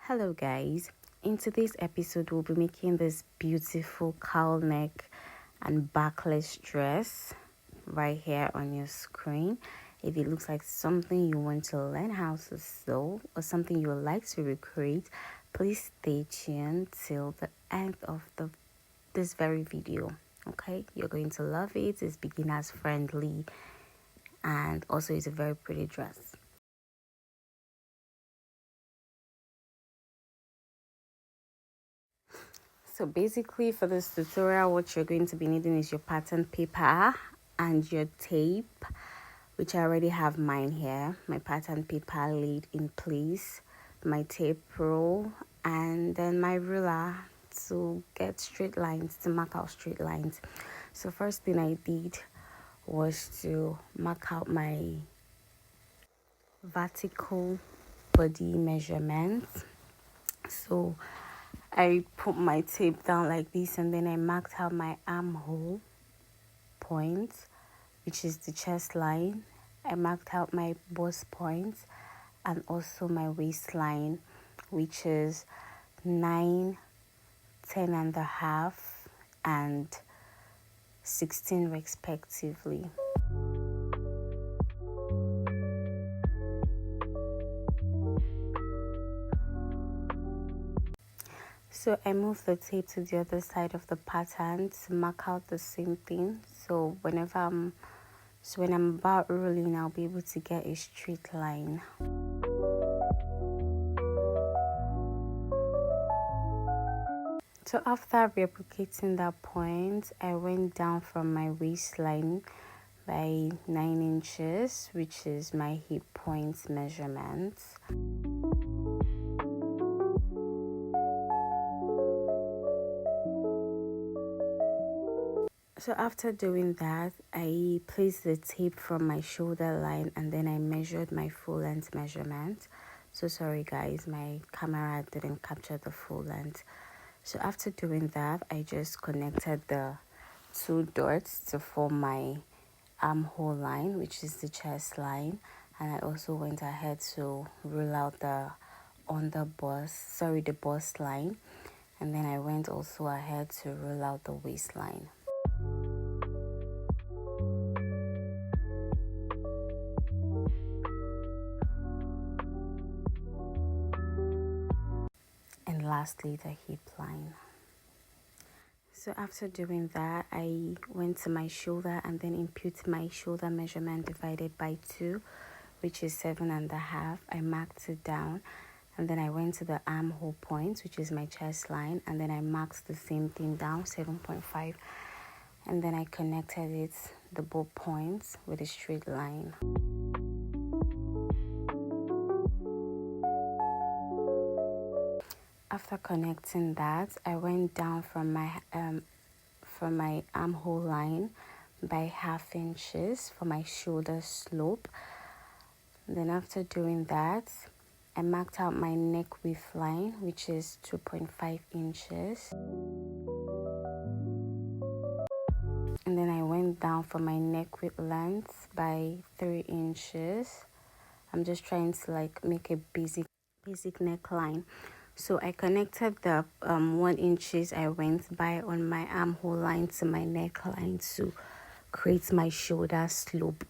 Hello guys, in today's episode we'll be making this beautiful cowl neck and backless dress right here on your screen. If it looks like something you want to learn how to sew or something you would like to recreate, please stay tuned till the end of this very video. Okay, you're going to love it. It's beginners friendly and also it's a very pretty dress. So basically for this tutorial, what you're going to be needing is your pattern paper and your tape, which I already have mine here. My pattern paper laid in place, my tape roll, and then my ruler to get straight lines, to mark out straight lines. So first thing I did was to mark out my vertical body measurements. So I put my tape down like this, and then I marked out my armhole point, which is the chest line. I marked out my bust point and also my waistline, which is 9, 10 and a half, and 16 respectively. So I moved the tape to the other side of the pattern to mark out the same thing. So when I'm about rolling, I'll be able to get a straight line. So after replicating that point, I went down from my waistline by 9 inches, which is my hip point measurement. So after doing that, I placed the tape from my shoulder line and then I measured my full length measurement. So sorry guys, my camera didn't capture the full length. So after doing that, I just connected the 2 dots to form my armhole line, which is the chest line, and I also went ahead to rule out the bust line, and then I went also ahead to rule out the waistline. And lastly, the hip line. So after doing that, I went to my shoulder and then imputed my shoulder measurement divided by 2, which is 7 and a half. I marked it down, and then I went to the armhole point, which is my chest line, and then I marked the same thing down, 7.5, and then I connected it, the both points, with a straight line. After connecting that, I went down from my armhole line by 1/2 inches for my shoulder slope. Then after doing that, I marked out my neck width line, which is 2.5 inches. And then I went down for my neck width length by 3 inches. I'm just trying to make a basic neckline. So I connected the 1 inches I went by on my armhole line to my neckline to create my shoulder slope.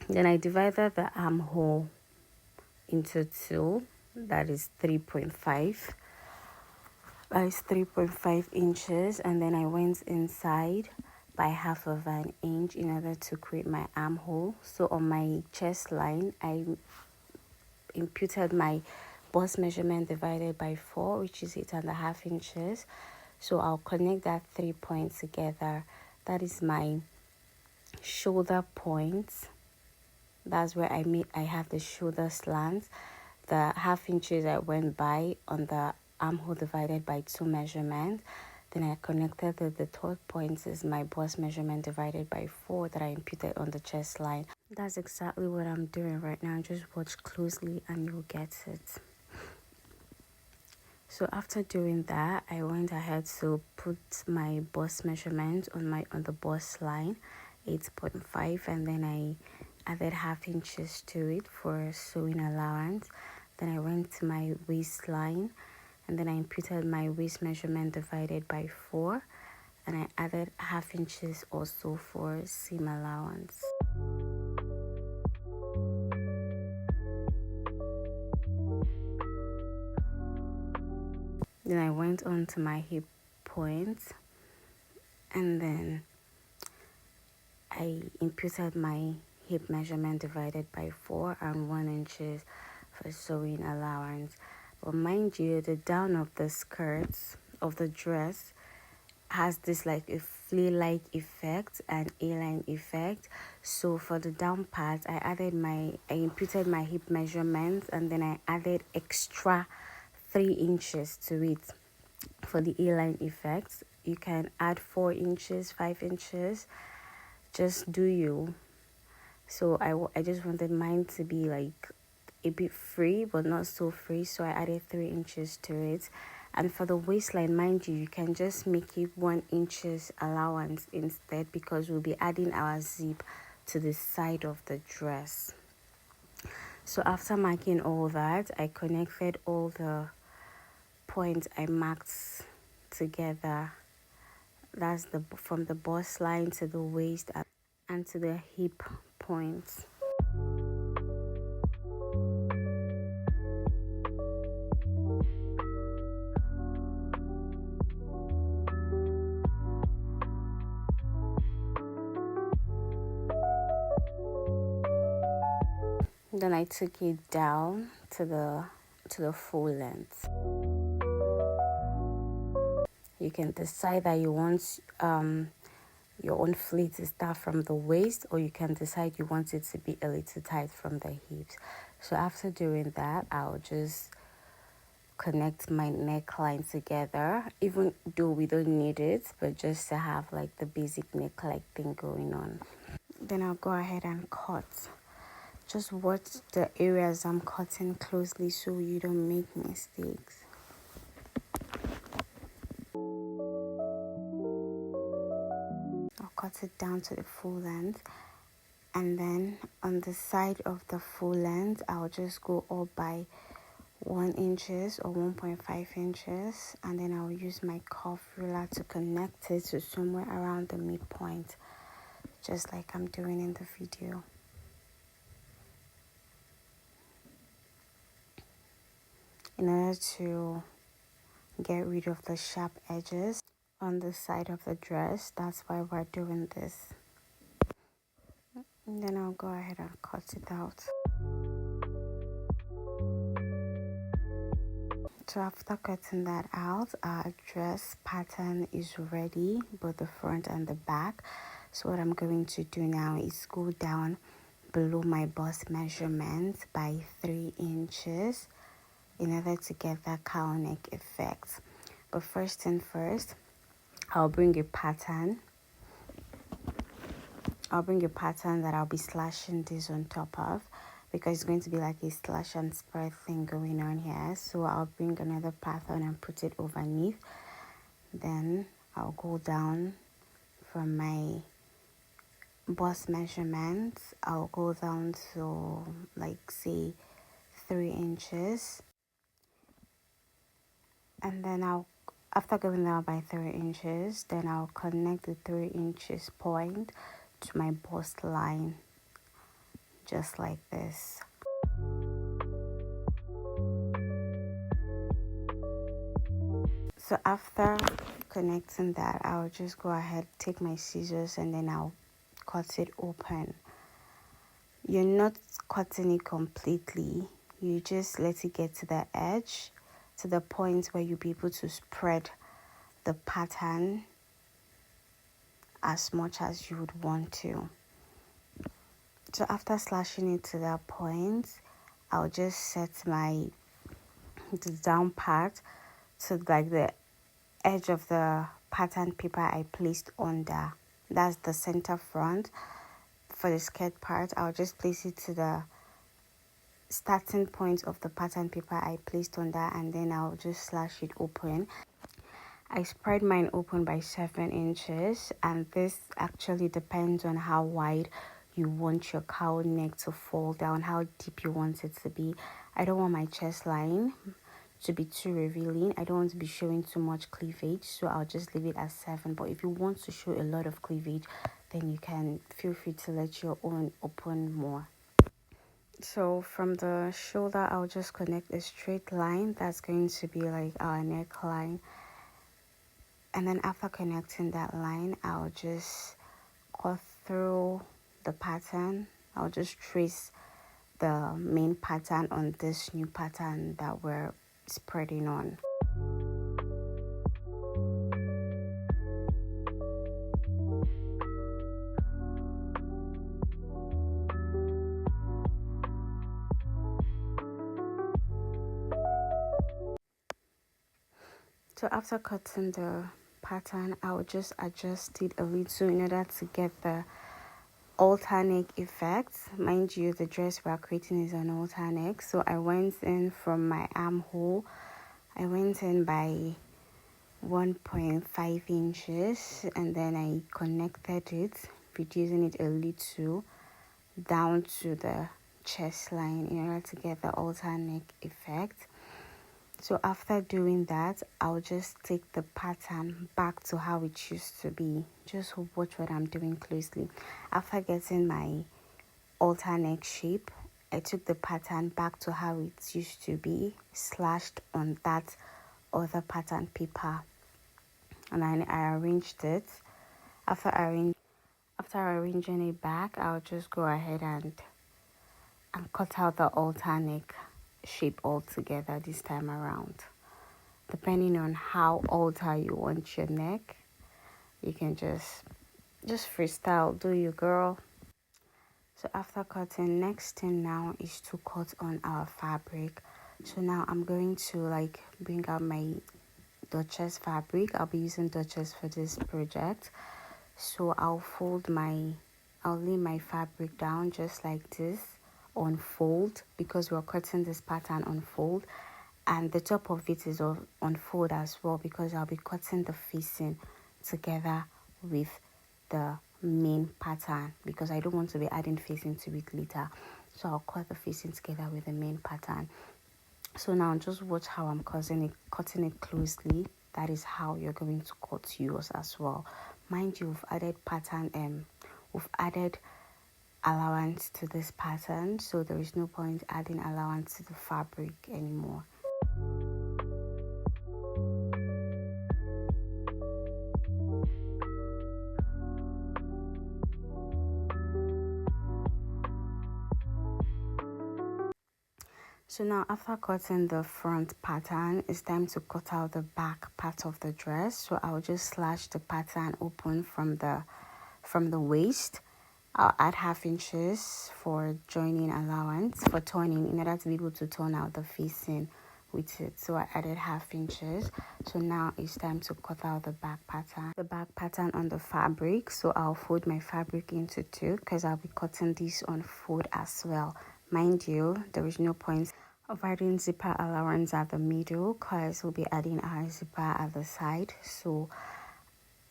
Then I divided the armhole into 2, that is 3.5. That is 3.5 inches, and then I went inside by 1/2 inch in order to create my armhole. So on my chest line, I imputed my bust measurement divided by 4, which is 8.5 inches. So I'll connect that 3 points together. That is my shoulder point. That's where I have the shoulder slant. The 1/2 inches I went by on the armhole divided by 2 measurement. Then I connected the 3rd point is my bust measurement divided by 4 that I imputed on the chest line. That's exactly what I'm doing right now. Just watch closely and you'll get it. So after doing that, I went ahead to put my bust measurement on the bust line, 8.5, and then I added 1/2 inches to it for sewing allowance. Then I went to my waistline, and then I imputed my waist measurement divided by 4, and I added half inches also for seam allowance. Then I went on to my hip point, and then I imputed my hip measurement divided by 4 and 1 inches for sewing allowance. But mind you, the down of the skirts of the dress has this like a flea-like effect and A-line effect. So for the down part, I imputed my hip measurement, and then I added extra 3 inches to it for the A-line effect. You can add 4 inches, 5 inches, just do you. So I just wanted mine to be like a bit free but not so free, so I added 3 inches to it. And for the waistline, mind you, you can just make it 1 inches allowance instead, because we'll be adding our zip to the side of the dress. So after marking all that, I connected all the points I marked together. That's from the bust line to the waist and to the hip points. Then I took it down to the full length. You can decide that you want your own fleet to start from the waist, or you can decide you want it to be a little tight from the hips. So after doing that, I'll just connect my neckline together, even though we don't need it, but just to have like the basic neckline thing going on. Then I'll go ahead and cut. Just watch the areas I'm cutting closely so you don't make mistakes. I'll cut it down to the full length, and then on the side of the full length, I'll just go up by 1 inches or 1.5 inches, and then I'll use my cuff ruler to connect it to somewhere around the midpoint, just like I'm doing in the video. In order to get rid of the sharp edges on the side of the dress, that's why we're doing this. And then I'll go ahead and cut it out. So after cutting that out, our dress pattern is ready, both the front and the back. So what I'm going to do now is go down below my bust measurement by 3 inches in order to get that cowl neck effect. But first thing first, I'll bring a pattern that I'll be slashing this on top of, because it's going to be like a slash and spread thing going on here. So I'll bring another pattern and put it underneath. Then I'll go down from my bust measurement. I'll go down to like say 3 inches, and then after going down by 3 inches, then I'll connect the 3 inches point to my bust line, just like this. So after connecting that, I'll just go ahead, take my scissors, and then I'll cut it open. You're not cutting it completely, you just let it get to the edge, to the point where you'll be able to spread the pattern as much as you would want to. So after slashing it to that point, I'll just set the down part to like the edge of the pattern paper I placed under. That's the center front. For the skirt part, I'll just place it to the starting point of the pattern paper I placed under, and then I'll just slash it open. I spread mine open by 7 inches, and this actually depends on how wide you want your cowl neck to fall down, how deep you want it to be. I don't want my chest line to be too revealing. I don't want to be showing too much cleavage, so I'll just leave it at 7. But if you want to show a lot of cleavage, then you can feel free to let your own open more. So from the shoulder, I'll just connect a straight line. That's going to be like our neckline. And then after connecting that line, I'll just cut through the pattern. I'll just trace the main pattern on this new pattern that we're spreading on. So after cutting the pattern, I'll just adjust it a little in order to get the alter neck effect. Mind you, the dress we're creating is an alter neck, so I went in from my armhole. I went in by 1.5 inches and then I connected it, reducing it a little down to the chest line in order to get the alter neck effect. So after doing that, I'll just take the pattern back to how it used to be. Just watch what I'm doing closely. After getting my alter neck shape, I took the pattern back to how it used to be, slashed on that other pattern paper, and then I arranged it. After arranging it back, I'll just go ahead and cut out the alter neck shape altogether this time around. Depending on how alter you want your neck, you can just freestyle, do you, girl. So after cutting, next thing now is to cut on our fabric. So now I'm going to bring out my Duchess fabric. I'll be using Duchess for this project. So I'll lay my fabric down just like this on fold, because we're cutting this pattern on fold, and the top of it is on fold as well, because I'll be cutting the facing together with the main pattern, because I don't want to be adding facing to it later. So I'll cut the facing together with the main pattern. So now just watch how I'm cutting it closely. That is how you're going to cut yours as well. Mind you, we've added allowance to this pattern, so there is no point adding allowance to the fabric anymore. So now after cutting the front pattern, it's time to cut out the back part of the dress. So I'll just slash the pattern open from the waist. I'll add 1/2 inches for joining allowance, for turning, in order to be able to turn out the facing with it. So I added 1/2 inches. So now it's time to cut out the back pattern on the fabric. So I'll fold my fabric into 2, because I'll be cutting this on fold as well. Mind you, there is no point of adding zipper allowance at the middle, because we'll be adding our zipper at the side. So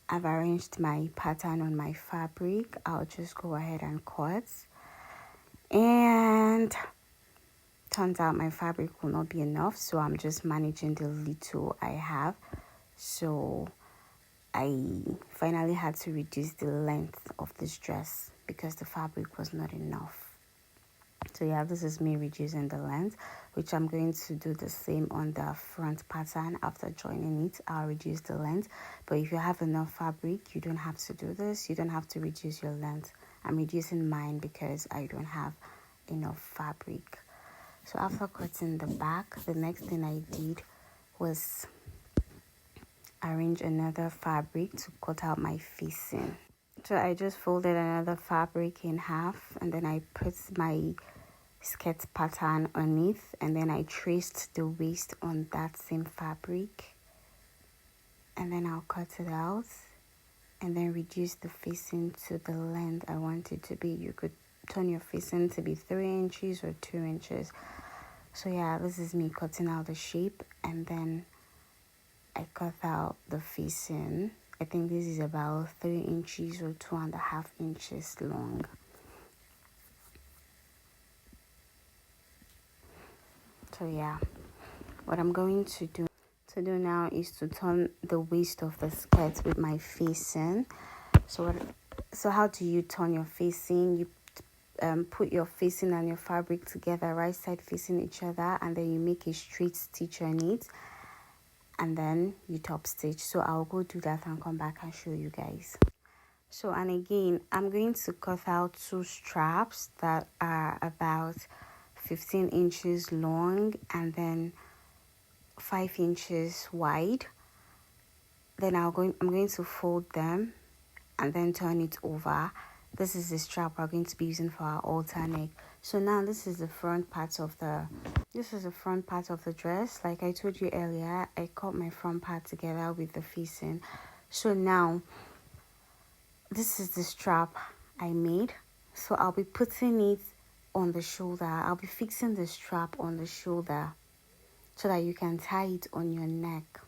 I've arranged my pattern on my fabric. I'll just go ahead and cut, and turns out my fabric will not be enough, so I'm just managing the little I have. So I finally had to reduce the length of this dress because the fabric was not enough. So yeah, this is me reducing the length, which I'm going to do the same on the front pattern. After joining it, I'll reduce the length. But if you have enough fabric, you don't have to do this. You don't have to reduce your length. I'm reducing mine because I don't have enough fabric. So after cutting the back, the next thing I did was arrange another fabric to cut out my facing. So I just folded another fabric in half, and then I put my skirt pattern underneath, and then I traced the waist on that same fabric, and then I'll cut it out and then reduce the facing to the length I want it to be. You could turn your facing to be 3 inches or 2 inches. So yeah, this is me cutting out the shape, and then I cut out the facing. I think this is about 3 inches or 2.5 inches long. So yeah, what I'm going to do now is to turn the waist of the skirt with my facing. So how do you turn your facing? You put your facing and your fabric together, right side facing each other, and then you make a straight stitch on it, and then you top stitch. So I'll go do that and come back and show you guys. So, and again, I'm going to cut out 2 straps that are about 15 inches long and then 5 inches wide. Then I'm going to fold them and then turn it over. This is the strap we're going to be using for our altar neck. So now this is the front part of the dress. Like I told you earlier, I cut my front part together with the facing. So now this is the strap I made. So I'll be putting it on the shoulder. I'll be fixing the strap on the shoulder so that you can tie it on your neck.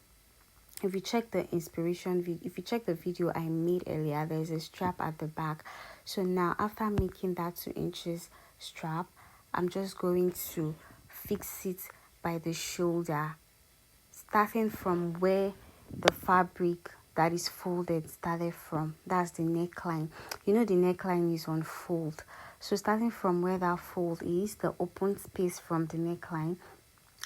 If you check the video I made earlier, there's a strap at the back. So now after making that 2 inches strap, I'm just going to fix it by the shoulder, starting from where the fabric that is folded started from. That's the neckline. You know the neckline is on fold. So starting from where that fold is, the open space from the neckline,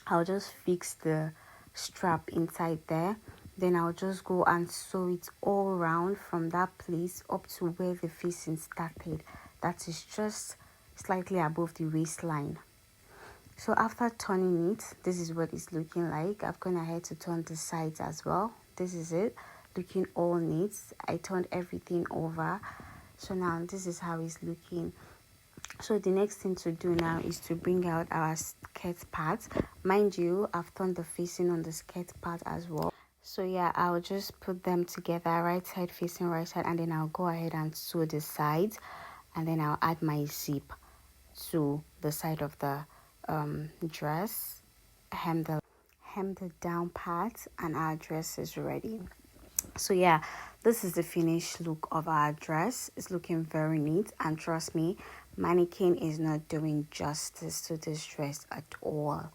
I'll just fix the strap inside there. Then I'll just go and sew it all around from that place up to where the facing started. That is just slightly above the waistline. So after turning it, this is what it's looking like. I've gone ahead to turn the sides as well. This is it, looking all neat. I turned everything over. So now this is how it's looking. So the next thing to do now is to bring out our skirt part. Mind you, I've turned the facing on the skirt part as well. So yeah, I'll just put them together, right side facing right side, and then I'll go ahead and sew the sides, and then I'll add my zip to the side of the dress, hem the down part, and our dress is ready. So yeah, this is the finished look of our dress. It's looking very neat, and trust me, mannequin is not doing justice to this dress at all.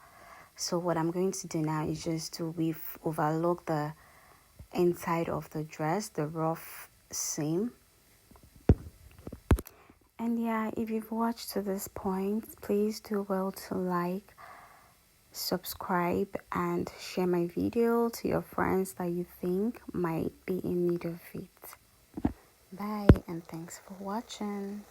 So what I'm going to do now is just to overlock the inside of the dress, the rough seam. And yeah, if you've watched to this point, please do well to like, subscribe, and share my video to your friends that you think might be in need of it. Bye, and thanks for watching.